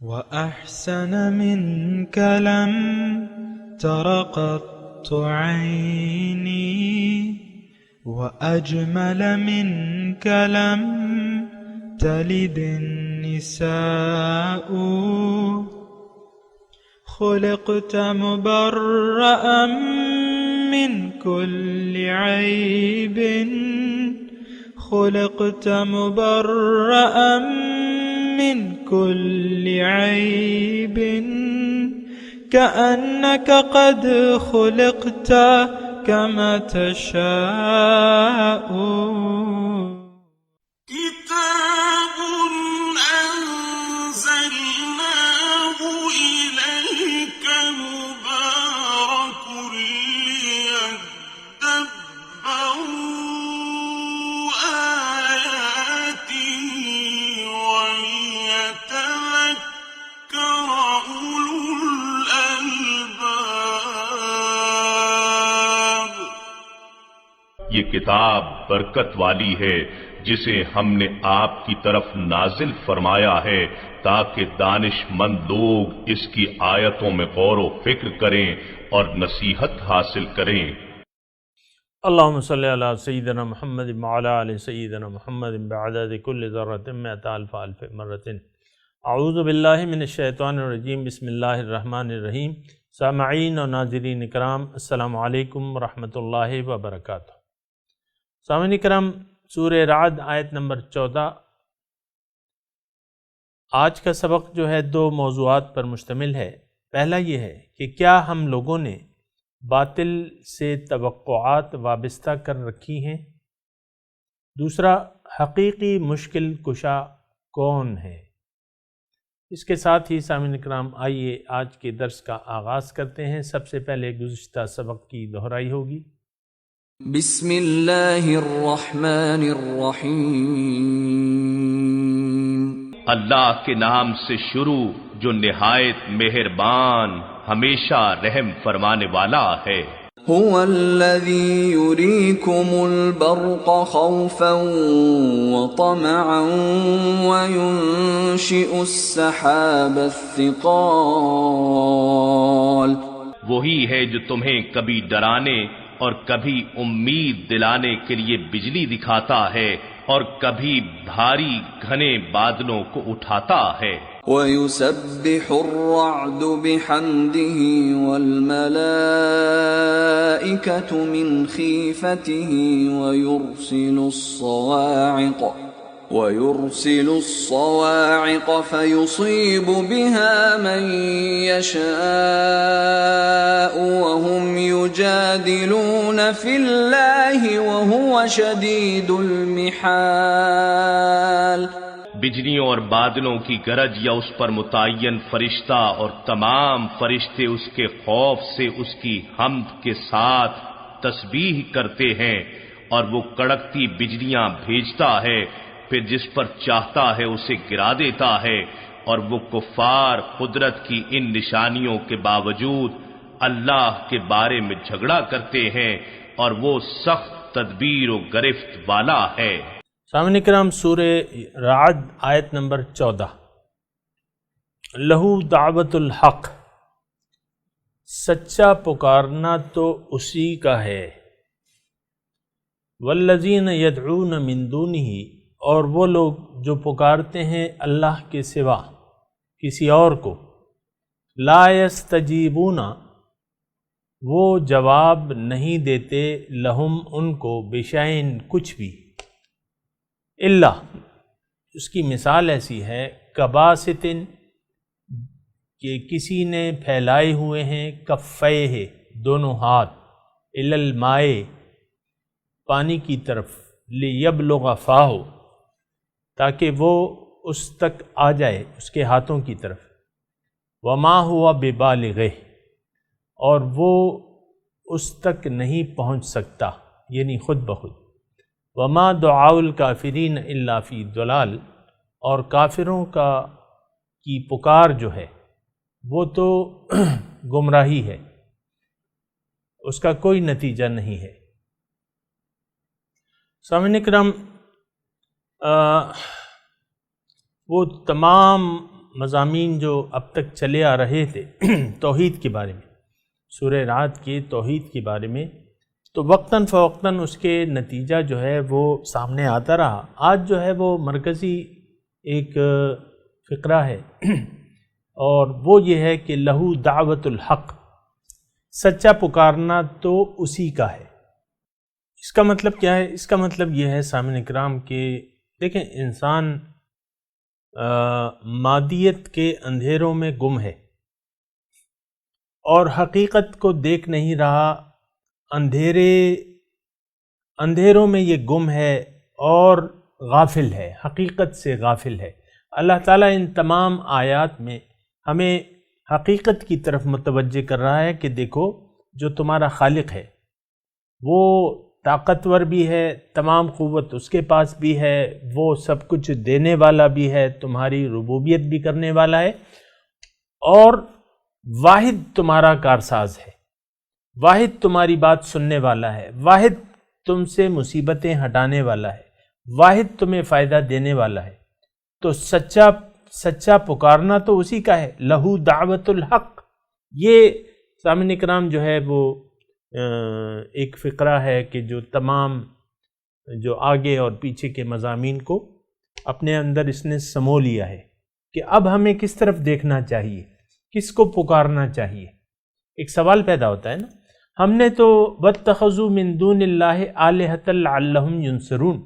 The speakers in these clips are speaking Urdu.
وأحسن منك لم تر قط عيني وأجمل منك لم تلد النساء خلقت مبرأ من كل عيب خلقت مبرأ من كل عيب كأنك قد خلقت كما تشاء كتاب أنزلناه إليك مبارك ليدبروا آياته وليتذكر أولو الألباب۔ یہ کتاب برکت والی ہے جسے ہم نے آپ کی طرف نازل فرمایا ہے تاکہ دانش مند لوگ اس کی آیتوں میں غور و فکر کریں اور نصیحت حاصل کریں۔ اللہم صلی علی سیدنا محمد وعلی آل سیدنا محمد بعدد کل ذرۃ مئۃ الف الف مرۃ۔ اعوذ باللہ من الشیطان الرجیم، بسم اللہ الرحمن الرحیم۔ سامعین و ناظرین اکرام، السلام علیکم ورحمۃ اللہ وبرکاتہ۔ سامعین اکرام، سورہ رعد آیت نمبر 14۔ آج کا سبق جو ہے دو موضوعات پر مشتمل ہے۔ پہلا یہ ہے کہ کیا ہم لوگوں نے باطل سے توقعات وابستہ کر رکھی ہیں؟ دوسرا، حقیقی مشکل کشا کون ہے؟ اس کے ساتھ ہی سامعین اکرام آئیے آج کے درس کا آغاز کرتے ہیں۔ سب سے پہلے گزشتہ سبق کی دہرائی ہوگی۔ بسم اللہ الرحمن الرحیم۔ اللہ کے نام سے شروع جو نہایت مہربان ہمیشہ رحم فرمانے والا ہے۔ هو الذی یریکم البرق خوفا وطمعا وینشئ السحاب الثقال۔ وہی ہے جو تمہیں کبھی ڈرانے اور کبھی امید دلانے کے لیے بجلی دکھاتا ہے اور کبھی بھاری گھنے بادلوں کو اٹھاتا ہے۔ وَيُسَبِّحُ الرَّعْدُ بِحَمْدِهِ وَالْمَلَائِكَةُ مِنْ خِيفَتِهِ وَيُرْسِلُ الصَّوَاعِقَ فَيُصِيبُ بِهَا مَن يَشَاءُ وَهُمْ يُجَادِلُونَ فِي اللَّهِ وَهُوَ شَدِيدُ الْمِحَالِ۔ بجلیوں اور بادلوں کی گرج یا اس پر متعین فرشتہ اور تمام فرشتے اس کے خوف سے اس کی حمد کے ساتھ تسبیح کرتے ہیں، اور وہ کڑکتی بجلیاں بھیجتا ہے، پھر جس پر چاہتا ہے اسے گرا دیتا ہے، اور وہ کفار قدرت کی ان نشانیوں کے باوجود اللہ کے بارے میں جھگڑا کرتے ہیں، اور وہ سخت تدبیر و گرفت والا ہے۔ سامعین اکرام، سورہ رعد آیت نمبر 14۔ لہو دعوت الحق، سچا پکارنا تو اسی کا ہے۔ والذین یدعون من دونہ، اور وہ لوگ جو پکارتے ہیں اللہ کے سوا کسی اور کو، لا یستجیبون، وہ جواب نہیں دیتے، لہم ان کو، بشیء کچھ بھی، اللہ، اس کی مثال ایسی ہے، کباسطن، کہ کسی نے پھیلائے ہوئے ہیں، کفیہ، دونوں ہاتھ، الی الماء، پانی کی طرف، لیبلغ فاہ، تاکہ وہ اس تک آ جائے، اس کے ہاتھوں کی طرف، وما ہوا ببالغہ، اور وہ اس تک نہیں پہنچ سکتا، یعنی خود بخود، وما دعاء الکافرین الا فی ضلال، اور کافروں کی پکار جو ہے وہ تو گمراہی ہے، اس کا کوئی نتیجہ نہیں ہے۔ سامعین کرام، وہ تمام مضامین جو اب تک چلے آ رہے تھے توحید کے بارے میں، سورہ رعد کے توحید کے بارے میں، تو وقتاً فوقتاً اس کے نتیجہ جو ہے وہ سامنے آتا رہا۔ آج جو ہے وہ مرکزی ایک فقرہ ہے اور وہ یہ ہے کہ لہو دعوت الحق، سچا پکارنا تو اسی کا ہے۔ اس کا مطلب کیا ہے؟ اس کا مطلب یہ ہے سامعین اکرام کہ دیکھیں، انسان مادیت کے اندھیروں میں گم ہے اور حقیقت کو دیکھ نہیں رہا، اندھیروں میں یہ گم ہے اور غافل ہے، حقیقت سے غافل ہے۔ اللہ تعالیٰ ان تمام آیات میں ہمیں حقیقت کی طرف متوجہ کر رہا ہے کہ دیکھو، جو تمہارا خالق ہے وہ طاقتور بھی ہے، تمام قوت اس کے پاس بھی ہے، وہ سب کچھ دینے والا بھی ہے، تمہاری ربوبیت بھی کرنے والا ہے، اور واحد تمہارا کارساز ہے، واحد تمہاری بات سننے والا ہے، واحد تم سے مصیبتیں ہٹانے والا ہے، واحد تمہیں فائدہ دینے والا ہے۔ تو سچا پکارنا تو اسی کا ہے، لہو دعوت الحق۔ یہ سامعین اکرام جو ہے وہ ایک فقرہ ہے کہ جو تمام جو آگے اور پیچھے کے مضامین کو اپنے اندر اس نے سمو لیا ہے کہ اب ہمیں کس طرف دیکھنا چاہیے، کس کو پکارنا چاہیے۔ ایک سوال پیدا ہوتا ہے نا، ہم نے تو وَاتَّخَذُوا مِن دُونِ اللَّهِ آلِهَةً لَعَلَّهُمْ يُنصَرُونَ،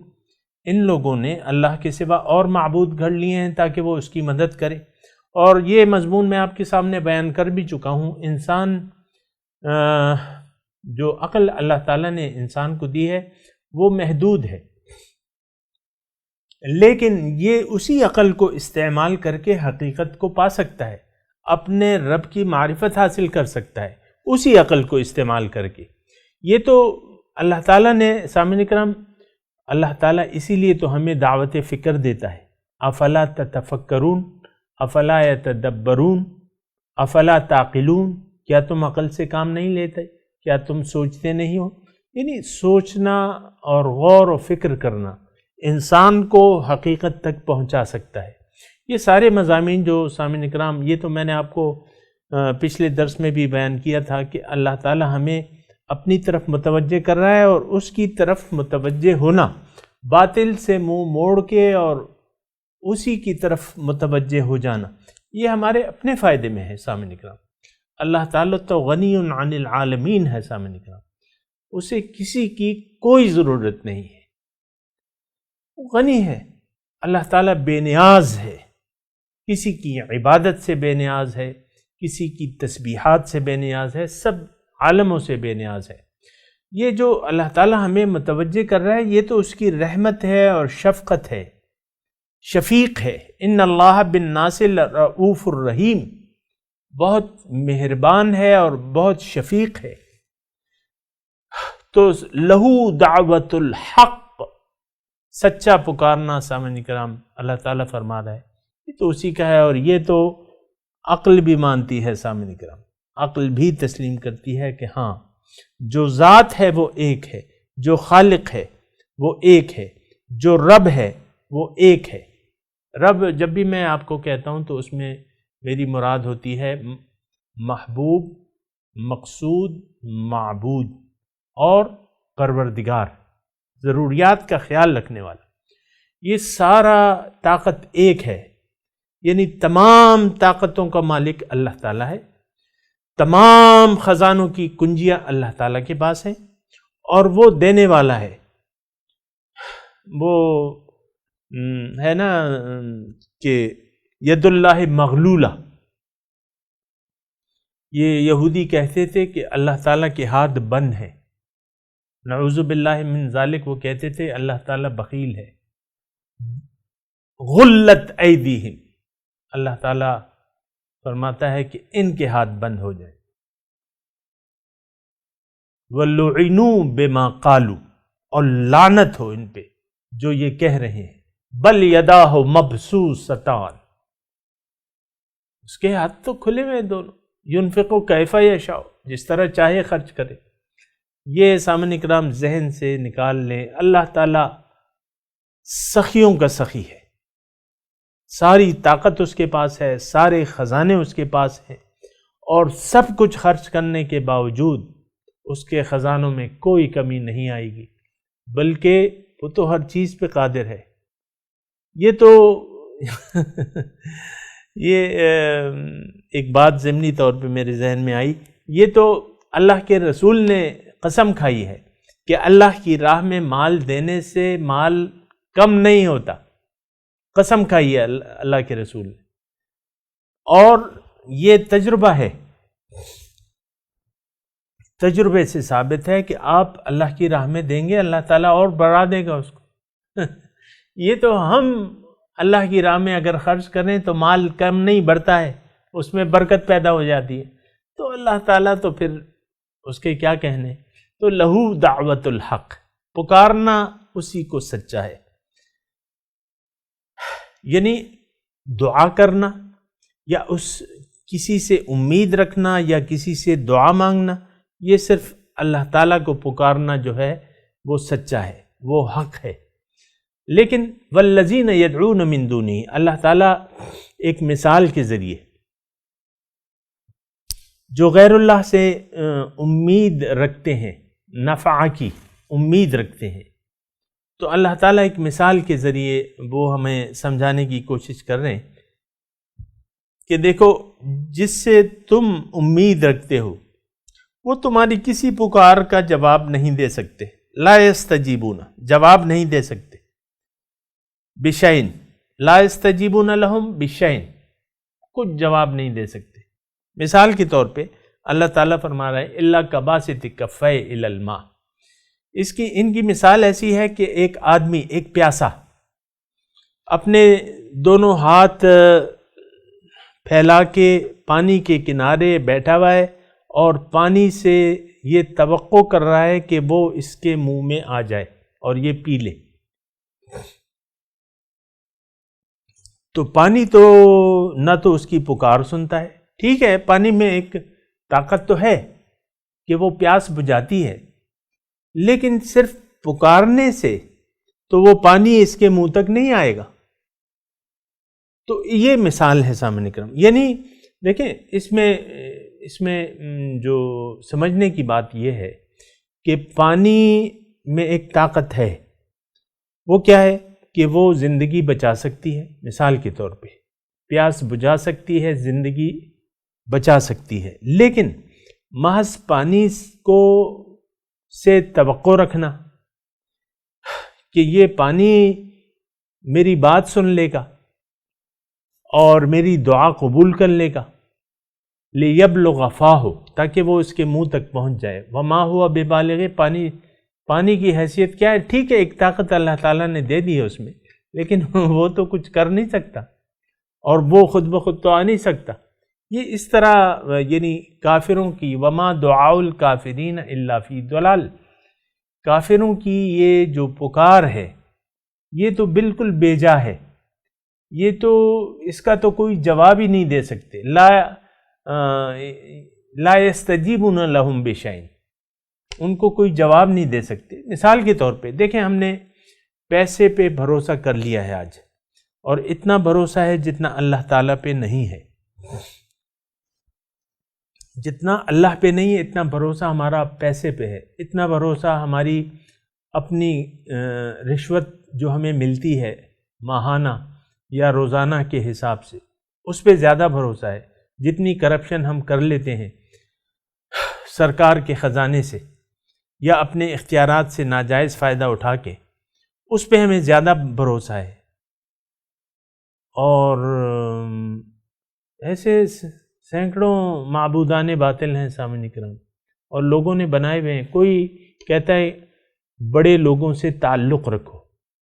ان لوگوں نے اللہ کے سوا اور معبود گھڑ لیے ہیں تاکہ وہ اس کی مدد کرے۔ اور یہ مضمون میں آپ کے سامنے بیان کر بھی چکا ہوں، انسان جو عقل اللہ تعالیٰ نے انسان کو دی ہے وہ محدود ہے، لیکن یہ اسی عقل کو استعمال کر کے حقیقت کو پا سکتا ہے، اپنے رب کی معرفت حاصل کر سکتا ہے اسی عقل کو استعمال کر کے۔ یہ تو اللہ تعالیٰ نے سامعین کرام، اللہ تعالیٰ اسی لیے تو ہمیں دعوت فکر دیتا ہے، افلا تتفکرون، افلا یتدبرون، افلا تعقلون، کیا تم عقل سے کام نہیں لیتے، کیا تم سوچتے نہیں ہو؟ یعنی سوچنا اور غور و فکر کرنا انسان کو حقیقت تک پہنچا سکتا ہے۔ یہ سارے مضامین جو سامعین اکرام، یہ تو میں نے آپ کو پچھلے درس میں بھی بیان کیا تھا کہ اللہ تعالی ہمیں اپنی طرف متوجہ کر رہا ہے، اور اس کی طرف متوجہ ہونا، باطل سے منہ موڑ کے اور اسی کی طرف متوجہ ہو جانا، یہ ہمارے اپنے فائدے میں ہے سامعین اکرام۔ اللہ تعالیٰ تو غنی عن العالمین ہے سامعین اکرام، اسے کسی کی کوئی ضرورت نہیں ہے، وہ غنی ہے، اللہ تعالیٰ بے نیاز ہے، کسی کی عبادت سے بے نیاز ہے، کسی کی تسبیحات سے بے نیاز ہے، سب عالموں سے بے نیاز ہے۔ یہ جو اللہ تعالیٰ ہمیں متوجہ کر رہا ہے، یہ تو اس کی رحمت ہے اور شفقت ہے، شفیق ہے۔ ان اللہ بالناس لرؤوف الرحیم، بہت مہربان ہے اور بہت شفیق ہے۔ تو لہو دعوت الحق، سچا پکارنا سامعین کرام اللہ تعالیٰ فرما رہا ہے، یہ تو اسی کا ہے، اور یہ تو عقل بھی مانتی ہے سامعین کرام، عقل بھی تسلیم کرتی ہے کہ ہاں جو ذات ہے وہ ایک ہے، جو خالق ہے وہ ایک ہے، جو رب ہے وہ ایک ہے۔ رب جب بھی میں آپ کو کہتا ہوں تو اس میں میری مراد ہوتی ہے محبوب، مقصود، معبود اور پروردگار، ضروریات کا خیال رکھنے والا۔ یہ سارا طاقت ایک ہے، یعنی تمام طاقتوں کا مالک اللہ تعالیٰ ہے، تمام خزانوں کی کنجیاں اللہ تعالیٰ کے پاس ہیں، اور وہ دینے والا ہے۔ وہ ہے نا کہ ید اللہ مغلولہ، یہ یہودی کہتے تھے کہ اللہ تعالیٰ کے ہاتھ بند ہیں، نعوذ باللہ من ذالک، وہ کہتے تھے اللہ تعالیٰ بخیل ہے۔ غلت ایدیہم، اللہ تعالیٰ فرماتا ہے کہ ان کے ہاتھ بند ہو جائیں۔ وَلُعِنُوا بِمَا قَالُوا، اور لعنت ہو ان پہ جو یہ کہہ رہے ہیں۔ بل یداہ مبسوطتان، اس کے ہاتھ تو کھلے ہوئے دونوں، ينفق کیف یشاء، جس طرح چاہے خرچ کرے۔ یہ سامعین اکرام ذہن سے نکال لیں، اللہ تعالیٰ سخیوں کا سخی ہے، ساری طاقت اس کے پاس ہے، سارے خزانے اس کے پاس ہیں، اور سب کچھ خرچ کرنے کے باوجود اس کے خزانوں میں کوئی کمی نہیں آئے گی، بلکہ وہ تو ہر چیز پہ قادر ہے۔ یہ تو یہ ایک بات ضمنی طور پہ میرے ذہن میں آئی، یہ تو اللہ کے رسول نے قسم کھائی ہے کہ اللہ کی راہ میں مال دینے سے مال کم نہیں ہوتا، قسم کھائی ہے اللہ کے رسول نے، اور یہ تجربہ ہے، تجربے سے ثابت ہے کہ آپ اللہ کی راہ میں دیں گے اللہ تعالیٰ اور بڑھا دے گا اس کو۔ یہ تو ہم اللہ کی راہ میں اگر خرچ کریں تو مال کم نہیں بڑھتا ہے، اس میں برکت پیدا ہو جاتی ہے، تو اللہ تعالیٰ تو پھر اس کے کیا کہنے۔ تو لہو دعوت الحق، پکارنا اسی کو سچا ہے، یعنی دعا کرنا یا اس کسی سے امید رکھنا یا کسی سے دعا مانگنا، یہ صرف اللہ تعالیٰ کو پکارنا جو ہے وہ سچا ہے، وہ حق ہے۔ لیکن والذین یدعون من دونہ، اللہ تعالیٰ ایک مثال کے ذریعے جو غیر اللہ سے امید رکھتے ہیں، نفع کی امید رکھتے ہیں، تو اللہ تعالیٰ ایک مثال کے ذریعے وہ ہمیں سمجھانے کی کوشش کر رہے ہیں کہ دیکھو، جس سے تم امید رکھتے ہو وہ تمہاری کسی پکار کا جواب نہیں دے سکتے، لا یستجیبون، جواب نہیں دے سکتے، بشین، لا یستجیبون لہم بشین، کچھ جواب نہیں دے سکتے۔ مثال کے طور پہ اللہ تعالیٰ فرما رہا ہے الا کباسط کفیہ الی الماء، ان کی مثال ایسی ہے کہ ایک آدمی، ایک پیاسا، اپنے دونوں ہاتھ پھیلا کے پانی کے کنارے بیٹھا ہوا ہے اور پانی سے یہ توقع کر رہا ہے کہ وہ اس کے منہ میں آ جائے اور یہ پی لے۔ تو پانی تو نہ تو اس کی پکار سنتا ہے، ٹھیک ہے پانی میں ایک طاقت تو ہے کہ وہ پیاس بجھاتی ہے، لیکن صرف پکارنے سے تو وہ پانی اس کے منہ تک نہیں آئے گا۔ تو یہ مثال ہے سامنے کرم، یعنی دیکھیں اس میں جو سمجھنے کی بات یہ ہے کہ پانی میں ایک طاقت ہے، وہ کیا ہے کہ وہ زندگی بچا سکتی ہے، مثال کے طور پہ پیاس بجھا سکتی ہے، زندگی بچا سکتی ہے، لیکن محض پانی کو سے توقع رکھنا کہ یہ پانی میری بات سن لے گا اور میری دعا قبول کر لے گا، لِيَبْلُغَ فَاهُ، تاکہ وہ اس کے منہ تک پہنچ جائے، وَمَا هُوَ بِبَالِغِ، پانی کی حیثیت کیا ہے؟ ٹھیک ہے ایک طاقت اللہ تعالیٰ نے دے دی ہے اس میں، لیکن وہ تو کچھ کر نہیں سکتا اور وہ خود بخود تو آ نہیں سکتا۔ یہ اس طرح یعنی کافروں کی وَمَا دُعَاءُ الْكَافِرِينَ إِلَّا فِي ضَلَالٍ، کافروں کی یہ جو پکار ہے یہ تو بالکل بیجا ہے، یہ تو اس کا تو کوئی جواب ہی نہیں دے سکتے، لا یستجیبون لہم بشیء، ان کو کوئی جواب نہیں دے سکتے۔ مثال کے طور پہ دیکھیں، ہم نے پیسے پہ بھروسہ کر لیا ہے آج، اور اتنا بھروسہ ہے جتنا اللہ تعالیٰ پہ نہیں ہے، جتنا اللہ پہ نہیں ہے اتنا بھروسہ ہمارا پیسے پہ ہے، اتنا بھروسہ ہماری اپنی رشوت جو ہمیں ملتی ہے ماہانہ یا روزانہ کے حساب سے، اس پہ زیادہ بھروسہ ہے، جتنی کرپشن ہم کر لیتے ہیں سرکار کے خزانے سے یا اپنے اختیارات سے ناجائز فائدہ اٹھا کے، اس پہ ہمیں زیادہ بھروسہ ہے۔ اور ایسے سینکڑوں معبودان باطل ہیں سامنے کرام، اور لوگوں نے بنائے ہوئے ہیں۔ کوئی کہتا ہے بڑے لوگوں سے تعلق رکھو،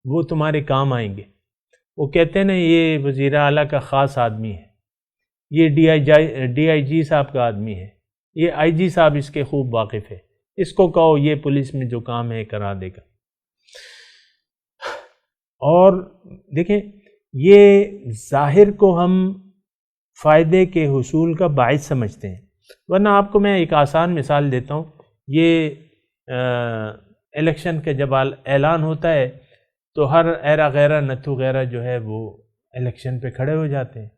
وہ تمہارے کام آئیں گے۔ وہ کہتے ہیں نا یہ وزیر اعلیٰ کا خاص آدمی ہے، یہ ڈی آئی جی صاحب کا آدمی ہے، یہ آئی جی صاحب اس کے خوب واقف ہے، اس کو کہو یہ پولیس میں جو کام ہے کرا دے گا۔ اور دیکھیں یہ ظاہر کو ہم فائدے کے حصول کا باعث سمجھتے ہیں، ورنہ آپ کو میں ایک آسان مثال دیتا ہوں۔ یہ الیکشن کا جب اعلان ہوتا ہے تو ہر ایرا غیرہ نتھو غیرہ جو ہے وہ الیکشن پہ کھڑے ہو جاتے ہیں،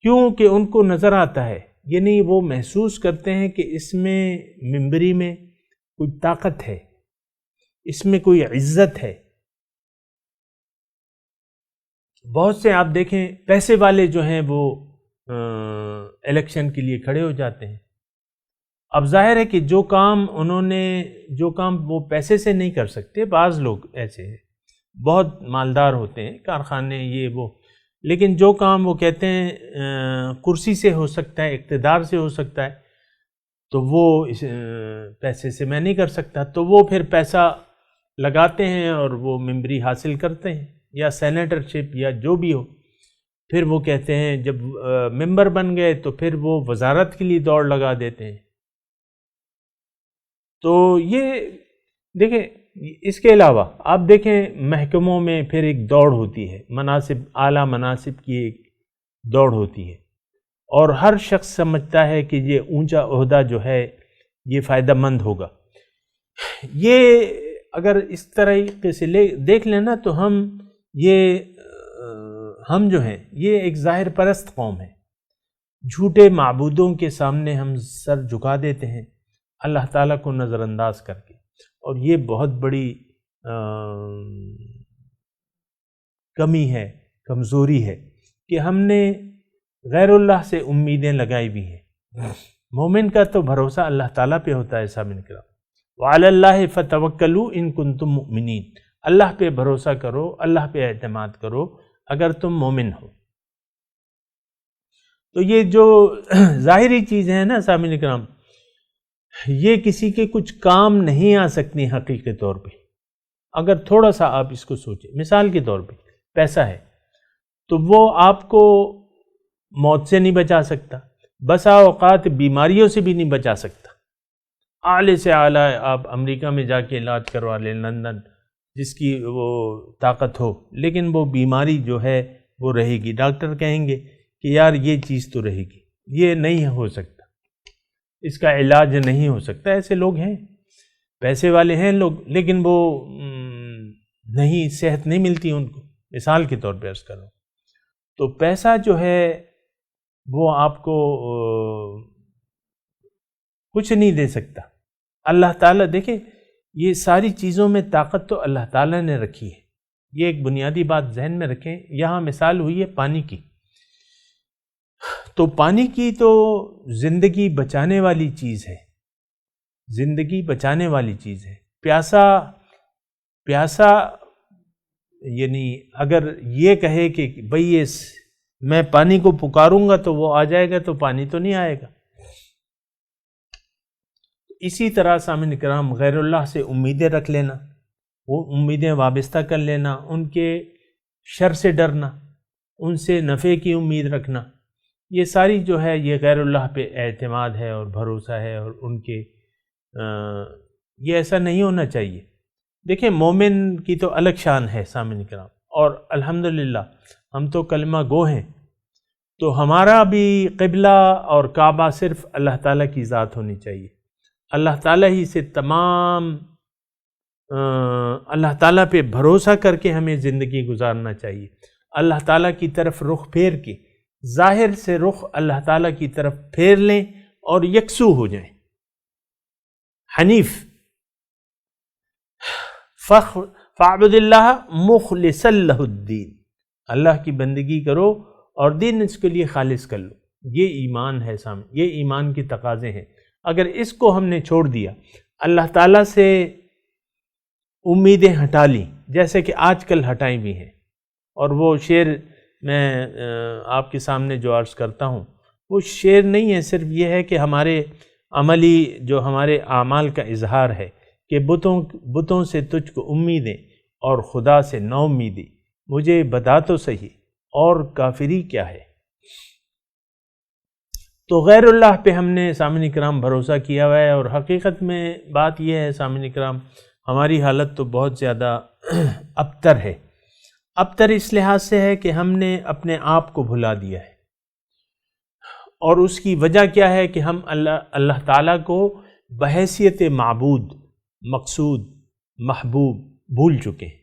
کیونکہ ان کو نظر آتا ہے، یعنی وہ محسوس کرتے ہیں کہ اس میں ممبری میں کوئی طاقت ہے، اس میں کوئی عزت ہے۔ بہت سے آپ دیکھیں پیسے والے جو ہیں وہ الیکشن کے لیے کھڑے ہو جاتے ہیں۔ اب ظاہر ہے کہ جو کام وہ پیسے سے نہیں کر سکتے، بعض لوگ ایسے ہیں بہت مالدار ہوتے ہیں، کارخانے یہ وہ، لیکن جو کام وہ کہتے ہیں کرسی سے ہو سکتا ہے، اقتدار سے ہو سکتا ہے، تو وہ پیسے سے میں نہیں کر سکتا، تو وہ پھر پیسہ لگاتے ہیں اور وہ ممبری حاصل کرتے ہیں یا سینیٹرشپ یا جو بھی ہو۔ پھر وہ کہتے ہیں جب ممبر بن گئے تو پھر وہ وزارت کے لیے دوڑ لگا دیتے ہیں۔ تو یہ دیکھیں، اس کے علاوہ آپ دیکھیں محکموں میں پھر ایک دوڑ ہوتی ہے، مناصب، اعلیٰ مناصب کی ایک دوڑ ہوتی ہے، اور ہر شخص سمجھتا ہے کہ یہ اونچا عہدہ جو ہے یہ فائدہ مند ہوگا۔ یہ اگر اس طریقے سے دیکھ لینا تو ہم جو ہیں یہ ایک ظاہر پرست قوم ہے، جھوٹے معبودوں کے سامنے ہم سر جھکا دیتے ہیں اللہ تعالیٰ کو نظر انداز کر کے، اور یہ بہت بڑی کمی ہے، کمزوری ہے کہ ہم نے غیر اللہ سے امیدیں لگائی بھی ہیں۔ مومن کا تو بھروسہ اللہ تعالیٰ پہ ہوتا ہے سامعین کرام، وعلی اللہ فتوکلوا ان کنتم مؤمنین، اللہ پہ بھروسہ کرو، اللہ پہ اعتماد کرو اگر تم مومن ہو۔ تو یہ جو ظاہری چیزیں ہیں نا سامعین کرام، یہ کسی کے کچھ کام نہیں آ سکتی حقیقی طور پہ۔ اگر تھوڑا سا آپ اس کو سوچیں، مثال کے طور پہ پیسہ ہے تو وہ آپ کو موت سے نہیں بچا سکتا، بسا اوقات بیماریوں سے بھی نہیں بچا سکتا۔ اعلی سے اعلیٰ آپ امریکہ میں جا کے علاج کروا لیں، لندن، جس کی وہ طاقت ہو، لیکن وہ بیماری جو ہے وہ رہے گی، ڈاکٹر کہیں گے کہ یار یہ چیز تو رہے گی، یہ نہیں ہو سکتا، اس کا علاج نہیں ہو سکتا۔ ایسے لوگ ہیں، پیسے والے ہیں لوگ، لیکن وہ نہیں، صحت نہیں ملتی ان کو، مثال کے طور پہ عرض کروں۔ تو پیسہ جو ہے وہ آپ کو کچھ نہیں دے سکتا۔ اللہ تعالیٰ، دیکھیں یہ ساری چیزوں میں طاقت تو اللہ تعالیٰ نے رکھی ہے، یہ ایک بنیادی بات ذہن میں رکھیں۔ یہاں مثال ہوئی ہے پانی کی، تو پانی کی تو زندگی بچانے والی چیز ہے، زندگی بچانے والی چیز ہے۔ پیاسا یعنی اگر یہ کہے کہ بھئی میں پانی کو پکاروں گا تو وہ آ جائے گا، تو پانی تو نہیں آئے گا۔ اسی طرح سامعین کرام غیر اللہ سے امیدیں رکھ لینا، وہ امیدیں وابستہ کر لینا، ان کے شر سے ڈرنا، ان سے نفع کی امید رکھنا، یہ ساری جو ہے یہ غیر اللہ پہ اعتماد ہے اور بھروسہ ہے، اور ان کے یہ ایسا نہیں ہونا چاہیے۔ دیکھیں مومن کی تو الگ شان ہے سامعین کرام، اور الحمدللہ ہم تو کلمہ گو ہیں، تو ہمارا بھی قبلہ اور کعبہ صرف اللہ تعالیٰ کی ذات ہونی چاہیے، اللہ تعالیٰ ہی سے تمام اللہ تعالیٰ پہ بھروسہ کر کے ہمیں زندگی گزارنا چاہیے، اللہ تعالیٰ کی طرف رخ پھیر کے، ظاہر سے رخ اللہ تعالیٰ کی طرف پھیر لیں اور یکسو ہو جائیں، حنیف۔ فَاعْبُدِ اللَّهَ مُخْلِصًا لَهُ الدِّينَ، اللہ کی بندگی کرو اور دین اس کے لیے خالص کر لو۔ یہ ایمان ہے سامنے، یہ ایمان کی تقاضے ہیں۔ اگر اس کو ہم نے چھوڑ دیا، اللہ تعالیٰ سے امیدیں ہٹا لیں، جیسے کہ آج کل ہٹائی بھی ہیں، اور وہ شعر میں آپ کے سامنے جو عرض کرتا ہوں وہ شعر نہیں ہے، صرف یہ ہے کہ ہمارے عملی جو ہمارے اعمال کا اظہار ہے کہ بتوں سے تجھ کو امیدیں اور خدا سے نو امیدیں، مجھے بتا تو صحیح اور کافری کیا ہے۔ تو غیر اللہ پہ ہم نے سامعین کرام بھروسہ کیا ہوا ہے، اور حقیقت میں بات یہ ہے سامعین کرام، ہماری حالت تو بہت زیادہ ابتر ہے۔ ابتر اس لحاظ سے ہے کہ ہم نے اپنے آپ کو بھلا دیا ہے، اور اس کی وجہ کیا ہے کہ ہم اللہ تعالیٰ کو بحیثیت معبود، مقصود، محبوب بھول چکے ہیں،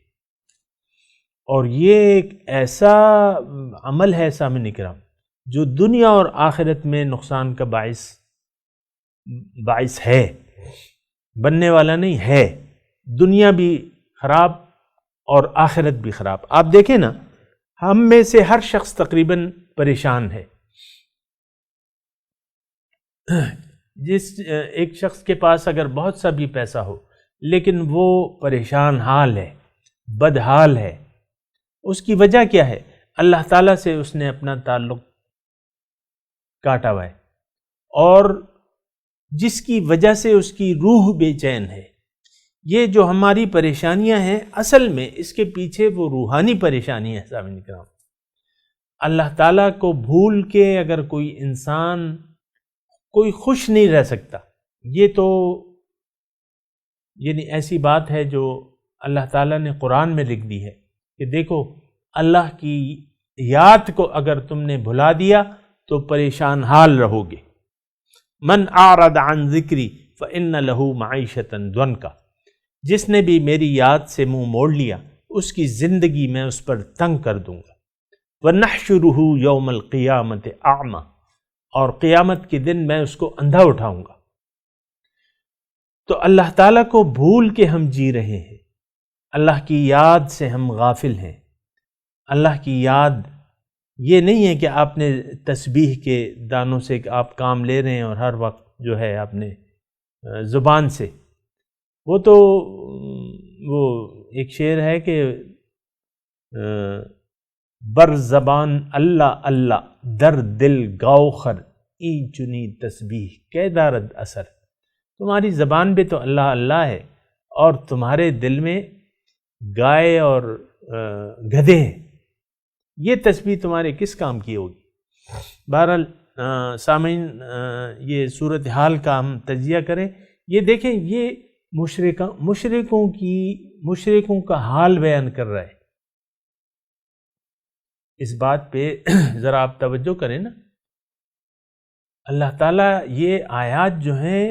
اور یہ ایک ایسا عمل ہے سامعین اکرام جو دنیا اور آخرت میں نقصان کا باعث ہے، بننے والا نہیں ہے، دنیا بھی خراب اور آخرت بھی خراب۔ آپ دیکھیں نا، ہم میں سے ہر شخص تقریباً پریشان ہے۔ ایک شخص کے پاس اگر بہت سا بھی پیسہ ہو لیکن وہ پریشان حال ہے، بد حال ہے، اس کی وجہ کیا ہے؟ اللہ تعالیٰ سے اس نے اپنا تعلق کاٹا ہوا ہے، اور جس کی وجہ سے اس کی روح بے چین ہے۔ یہ جو ہماری پریشانیاں ہیں، اصل میں اس کے پیچھے وہ روحانی پریشانی ہے سامعین کرام۔ اللہ تعالیٰ کو بھول کے اگر کوئی انسان کوئی خوش نہیں رہ سکتا، یہ تو یعنی ایسی بات ہے جو اللہ تعالیٰ نے قرآن میں لکھ دی ہے کہ دیکھو، اللہ کی یاد کو اگر تم نے بھلا دیا تو پریشان حال رہو گے۔ من اعرض عن ذکری فإن له معیشۃ ضنکا، جس نے بھی میری یاد سے منہ موڑ لیا اس کی زندگی میں اس پر تنگ کر دوں گا۔ وَنَحْشُرُهُ يَوْمَ الْقِيَامَةِ أَعْمَى، اور قیامت کے دن میں اس کو اندھا اٹھاؤں گا۔ تو اللہ تعالیٰ کو بھول کے ہم جی رہے ہیں، اللہ کی یاد سے ہم غافل ہیں۔ اللہ کی یاد یہ نہیں ہے کہ آپ نے تسبیح کے دانوں سے آپ کام لے رہے ہیں اور ہر وقت جو ہے آپ نے زبان سے، وہ تو وہ ایک شعر ہے کہ بر زبان اللہ اللہ در دل گاؤخر ای چنی تسبیح کے دارد اثر، تمہاری زبان پہ تو اللہ اللہ ہے اور تمہارے دل میں گائے اور گدھے ہیں، یہ تسبیح تمہارے کس کام کی ہوگی؟ بہرحال سامعین، یہ صورتحال کا ہم تجزیہ کریں، یہ دیکھیں، یہ مشرکوں کا حال بیان کر رہا ہے۔ اس بات پہ ذرا آپ توجہ کریں نا، اللہ تعالیٰ یہ آیات جو ہیں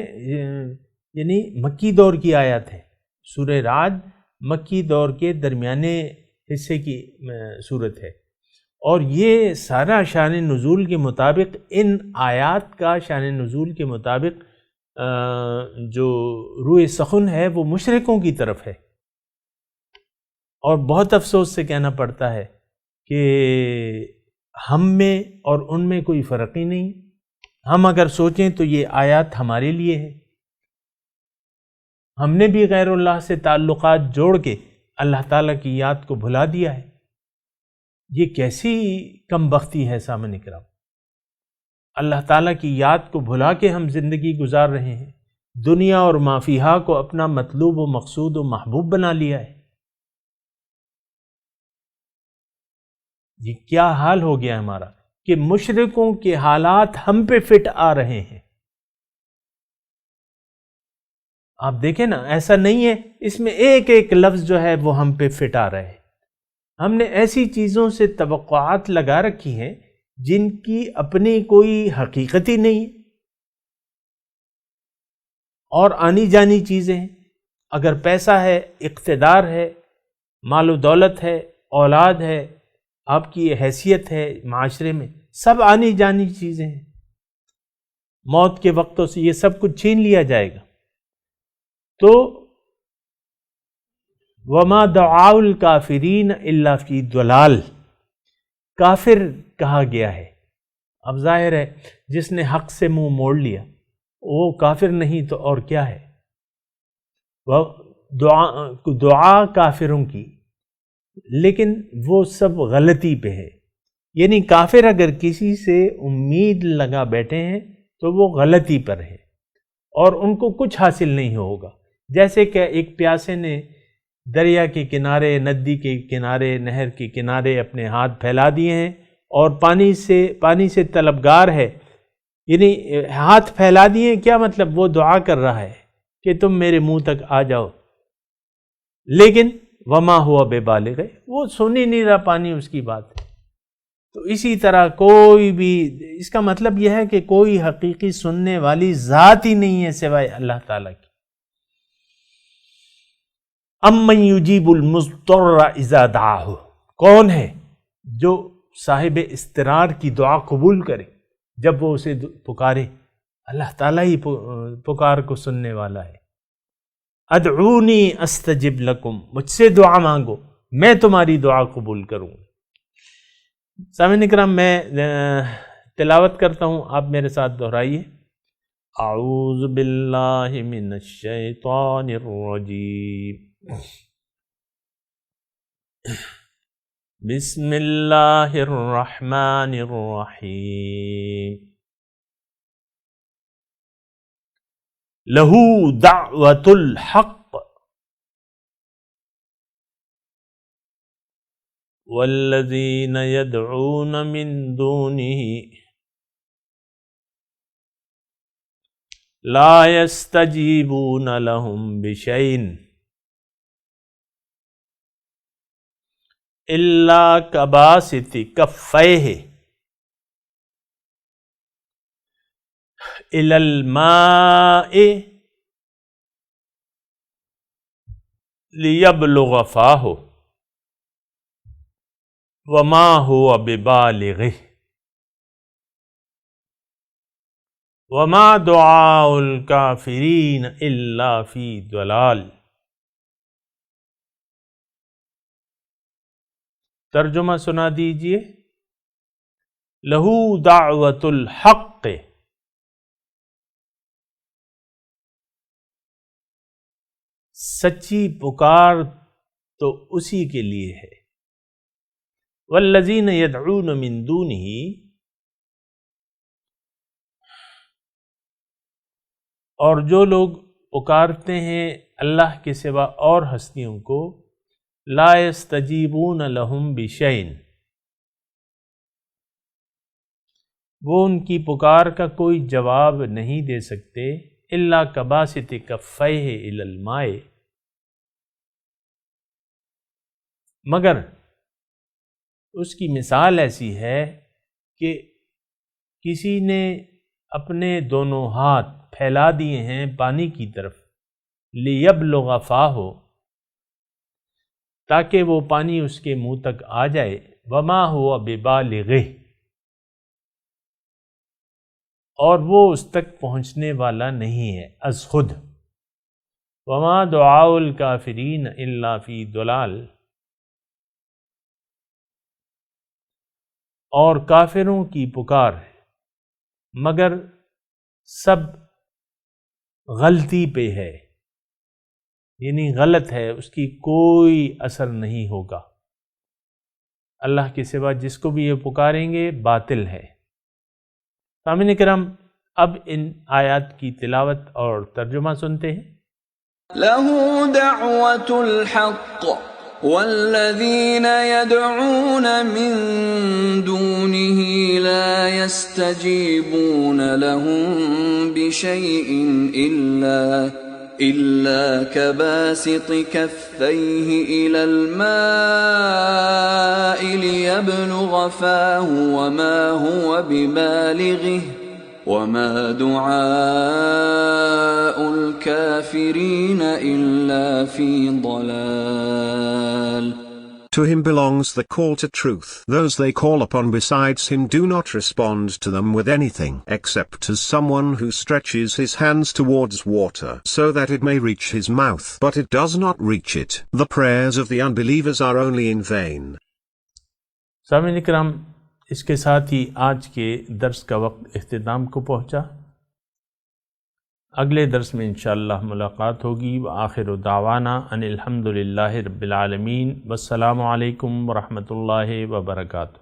یعنی مکی دور کی آیات ہیں، سورہ رعد مکی دور کے درمیانے حصے کی صورت ہے، اور یہ سارا شان نزول کے مطابق، ان آیات کا شان نزول کے مطابق جو روئے سخن ہے وہ مشرکوں کی طرف ہے، اور بہت افسوس سے کہنا پڑتا ہے کہ ہم میں اور ان میں کوئی فرق ہی نہیں۔ ہم اگر سوچیں تو یہ آیات ہمارے لیے ہے، ہم نے بھی غیر اللہ سے تعلقات جوڑ کے اللہ تعالیٰ کی یاد کو بھلا دیا ہے۔ یہ کیسی کم بختی ہے سامعین اکرام، اللہ تعالیٰ کی یاد کو بھلا کے ہم زندگی گزار رہے ہیں، دنیا اور ما فیہا کو اپنا مطلوب و مقصود و محبوب بنا لیا ہے۔ یہ کیا حال ہو گیا ہمارا کہ مشرکوں کے حالات ہم پہ فٹ آ رہے ہیں۔ آپ دیکھیں نا، ایسا نہیں ہے، اس میں ایک ایک لفظ جو ہے وہ ہم پہ فٹ آ رہے ہیں۔ ہم نے ایسی چیزوں سے توقعات لگا رکھی ہیں جن کی اپنی کوئی حقیقت ہی نہیں، اور آنی جانی چیزیں ہیں۔ اگر پیسہ ہے، اقتدار ہے، مال و دولت ہے، اولاد ہے، آپ کی حیثیت ہے معاشرے میں، سب آنی جانی چیزیں ہیں، موت کے وقتوں سے یہ سب کچھ چھین لیا جائے گا۔ تو وَمَا دُعَاءُ الْكَافِرِينَ إِلَّا فِي ضَلَالٍ، کافر کہا گیا ہے۔ اب ظاہر ہے جس نے حق سے منہ موڑ لیا وہ کافر نہیں تو اور کیا ہے؟ دعا کافروں کی، لیکن وہ سب غلطی پہ ہے۔ یعنی کافر اگر کسی سے امید لگا بیٹھے ہیں تو وہ غلطی پر ہے اور ان کو کچھ حاصل نہیں ہوگا۔ جیسے کہ ایک پیاسے نے دریا کے کنارے، ندی کے کنارے، نہر کے کنارے اپنے ہاتھ پھیلا دیے ہیں اور پانی سے طلبگار ہے، یعنی ہاتھ پھیلا دیے، کیا مطلب؟ وہ دعا کر رہا ہے کہ تم میرے منہ تک آ جاؤ، لیکن وما ہوا بے بالغ، وہ سن ہی نہیں رہا پانی اس کی بات۔ تو اسی طرح کوئی بھی، اس کا مطلب یہ ہے کہ کوئی حقیقی سننے والی ذات ہی نہیں ہے سوائے اللہ تعالیٰ کی۔ امن یجیب المضطر اذا دعاہ، کون ہے جو صاحب استرار کی دعا قبول کرے جب وہ اسے پکارے؟ اللہ تعالیٰ ہی پکار کو سننے والا ہے۔ ادعونی استجب لکم، مجھ سے دعا مانگو میں تمہاری دعا قبول کروں۔ سامعین اکرام، میں تلاوت کرتا ہوں، آپ میرے ساتھ دہرائیے۔ اعوذ باللہ من الشیطان الرجیم، بسم اللہ الرحمن الرحیم، لہو دعوت الحق والذین یدعون من دونہ لا یستجیبون لہم بشیء الا کباسط کفیہ الی الماء لیبلغ فاہ وما هو ببالغہ وما دعاء الکافرین الا فی ضلال۔ ترجمہ سنا دیجئے۔ لہو دعوت الحق، سچی پکار تو اسی کے لیے ہے۔ والذین یدعون من دونہ، اور جو لوگ پکارتے ہیں اللہ کے سوا اور ہستیوں کو، لا یستجیبون لہم بشیء، وہ ان کی پکار کا کوئی جواب نہیں دے سکتے، الا کباسط کفیہ الی الماء، مگر اس کی مثال ایسی ہے کہ کسی نے اپنے دونوں ہاتھ پھیلا دیے ہیں پانی کی طرف، لیبلغ فاہ، تاکہ وہ پانی اس کے منہ تک آ جائے، وما ہوا ببالغہ، اور وہ اس تک پہنچنے والا نہیں ہے از خود، وما دعاء الکافرین الا فی ضلال، اور کافروں کی پکار مگر سب غلطی پہ ہے، یعنی غلط ہے، اس کی کوئی اثر نہیں ہوگا۔ اللہ کے سوا جس کو بھی یہ پکاریں گے باطل ہے۔ سامعین کرام، اب ان آیات کی تلاوت اور ترجمہ سنتے ہیں۔ لَهُ دَعْوَةُ الْحَقِّ وَالَّذِينَ يَدْعُونَ مِن دُونِهِ لَا يَسْتَجِيبُونَ لَهُم بِشَيْءٍ إِلَّا كَبَاسِطِ كَفَّيْهِ إِلَى الْمَاءِ لِيَبْلُغَ فَاهُ وَمَا هُوَ بِبَالِغِهِ وَمَا دُعَاءُ الْكَافِرِينَ إِلَّا فِي ضَلَالٍ۔ To him belongs the call to truth. Those they call upon besides him do not respond to them with anything except as someone who stretches his hands towards water so that it may reach his mouth, but it does not reach it. The prayers of the unbelievers are only in vain. سامعین کرام، اس کے ساتھ ہی آج کے درس کا وقت اختتام کو پہنچا۔ اگلے درس میں انشاءاللہ ملاقات ہوگی۔ وآخر دعوانا ان الحمد للہ رب العالمین، والسلام علیکم ورحمۃ اللہ وبرکاتہ۔